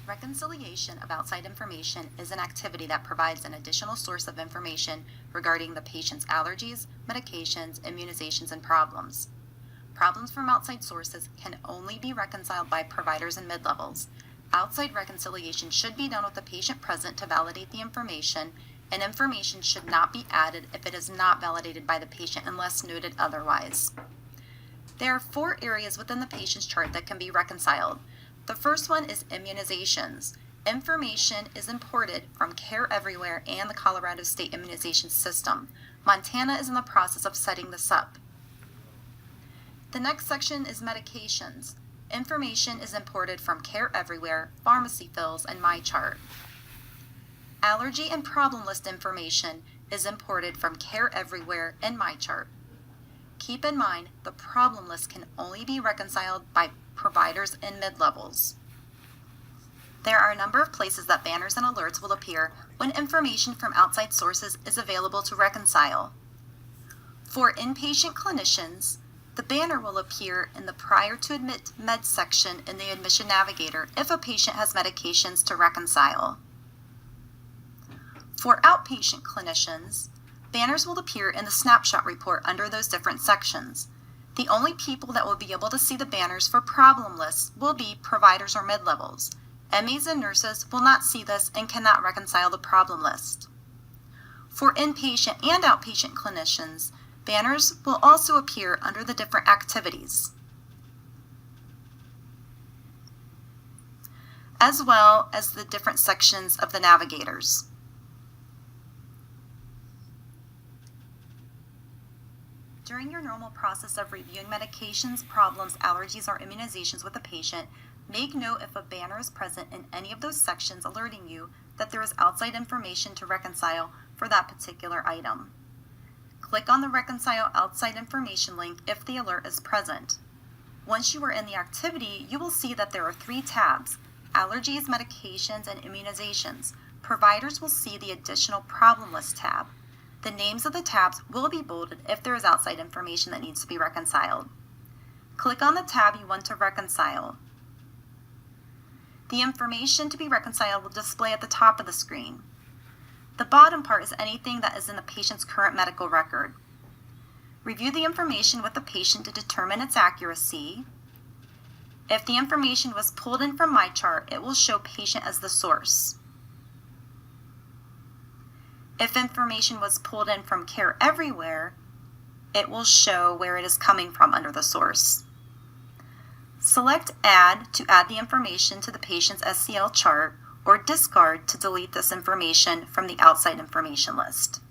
Reconciliation of outside information is an activity that provides an additional source of information regarding the patient's allergies, medications, immunizations, and problems. Problems from outside sources can only be reconciled by providers and mid-levels. Outside reconciliation should be done with the patient present to validate the information, and information should not be added if it is not validated by the patient unless noted otherwise. There are 4 areas within the patient's chart that can be reconciled. The first one is immunizations. Information is imported from Care Everywhere and the Colorado State Immunization System. Montana is in the process of setting this up. The next section is medications. Information is imported from Care Everywhere, Pharmacy Fills, and MyChart. Allergy and problem list information is imported from Care Everywhere and MyChart. Keep in mind, the problem list can only be reconciled by providers and mid-levels. There are a number of places that banners and alerts will appear when information from outside sources is available to reconcile. For inpatient clinicians, the banner will appear in the Prior to Admit Med section in the Admission Navigator if a patient has medications to reconcile. For outpatient clinicians, banners will appear in the snapshot report under those different sections. The only people that will be able to see the banners for problem lists will be providers or mid-levels. MAs and nurses will not see this and cannot reconcile the problem list. For inpatient and outpatient clinicians, banners will also appear under the different activities, as well as the different sections of the navigators. During your normal process of reviewing medications, problems, allergies, or immunizations with a patient, make note if a banner is present in any of those sections alerting you that there is outside information to reconcile for that particular item. Click on the Reconcile Outside Information link if the alert is present. Once you are in the activity, you will see that there are 3 tabs: Allergies, Medications, and Immunizations. Providers will see the additional Problem List tab. The names of the tabs will be bolded if there is outside information that needs to be reconciled. Click on the tab you want to reconcile. The information to be reconciled will display at the top of the screen. The bottom part is anything that is in the patient's current medical record. Review the information with the patient to determine its accuracy. If the information was pulled in from MyChart, it will show patient as the source. If information was pulled in from Care Everywhere, it will show where it is coming from under the source. Select Add to add the information to the patient's SCL chart, or Discard to delete this information from the outside information list.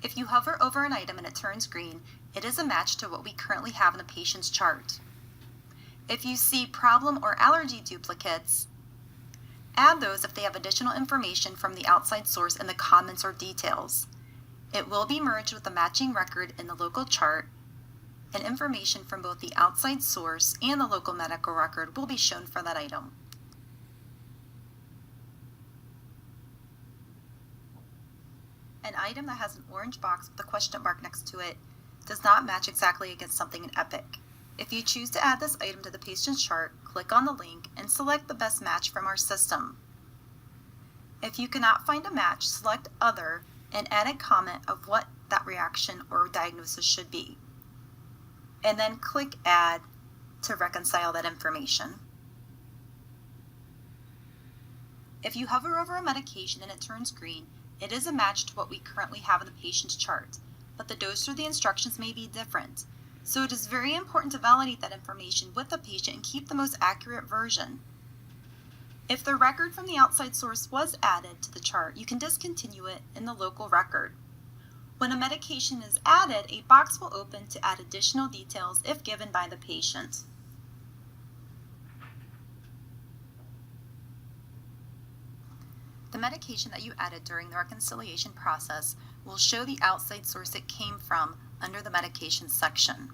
If you hover over an item and it turns green, it is a match to what we currently have in the patient's chart. If you see problem or allergy duplicates, add those if they have additional information from the outside source in the comments or details. It will be merged with the matching record in the local chart, and information from both the outside source and the local medical record will be shown for that item. An item that has an orange box with a question mark next to it does not match exactly against something in Epic. If you choose to add this item to the patient's chart, click on the link and select the best match from our system. If you cannot find a match, select Other and add a comment of what that reaction or diagnosis should be. And then click Add to reconcile that information. If you hover over a medication and it turns green, it is a match to what we currently have in the patient's chart, but the dose or the instructions may be different. So it is very important to validate that information with the patient and keep the most accurate version. If the record from the outside source was added to the chart, you can discontinue it in the local record. When a medication is added, a box will open to add additional details if given by the patient. The medication that you added during the reconciliation process will show the outside source it came from under the medication section.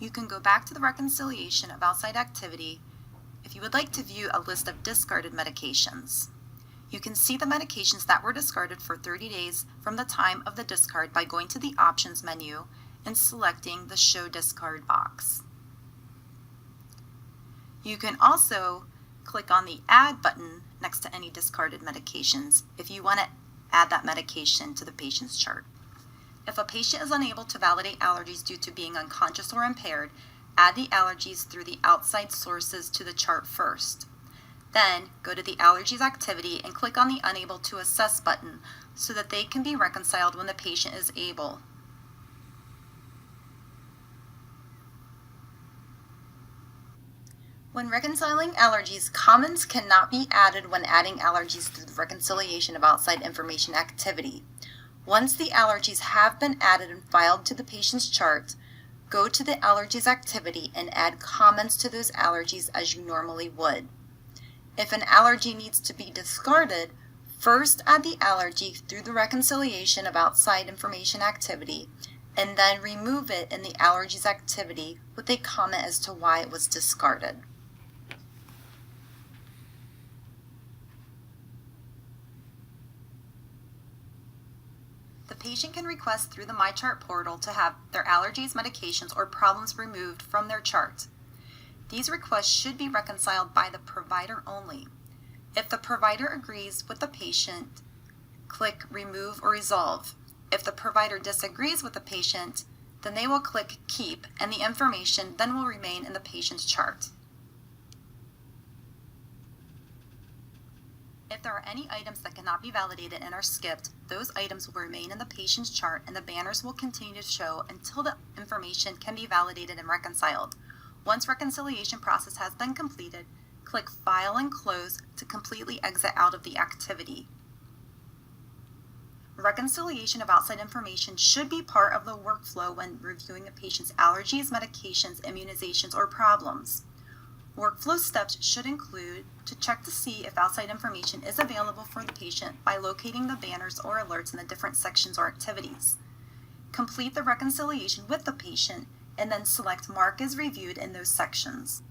You can go back to the reconciliation of outside activity if you would like to view a list of discarded medications. You can see the medications that were discarded for 30 days from the time of the discard by going to the Options menu and selecting the Show Discard box. You can also click on the Add button next to any discarded medications if you want to add that medication to the patient's chart. If a patient is unable to validate allergies due to being unconscious or impaired, add the allergies through the outside sources to the chart first. Then go to the Allergies activity and click on the Unable to Assess button so that they can be reconciled when the patient is able. When reconciling allergies, comments cannot be added when adding allergies through the reconciliation of outside information activity. Once the allergies have been added and filed to the patient's chart, go to the Allergies activity and add comments to those allergies as you normally would. If an allergy needs to be discarded, first add the allergy through the reconciliation of outside information activity, and then remove it in the Allergies activity with a comment as to why it was discarded. The patient can request through the MyChart portal to have their allergies, medications, or problems removed from their chart. These requests should be reconciled by the provider only. If the provider agrees with the patient, click Remove or Resolve. If the provider disagrees with the patient, then they will click Keep, and the information then will remain in the patient's chart. If there are any items that cannot be validated and are skipped, those items will remain in the patient's chart and the banners will continue to show until the information can be validated and reconciled. Once reconciliation process has been completed, click File and Close to completely exit out of the activity. Reconciliation of outside information should be part of the workflow when reviewing a patient's allergies, medications, immunizations, or problems. Workflow steps should include to check to see if outside information is available for the patient by locating the banners or alerts in the different sections or activities. Complete the reconciliation with the patient and then select Mark as reviewed in those sections.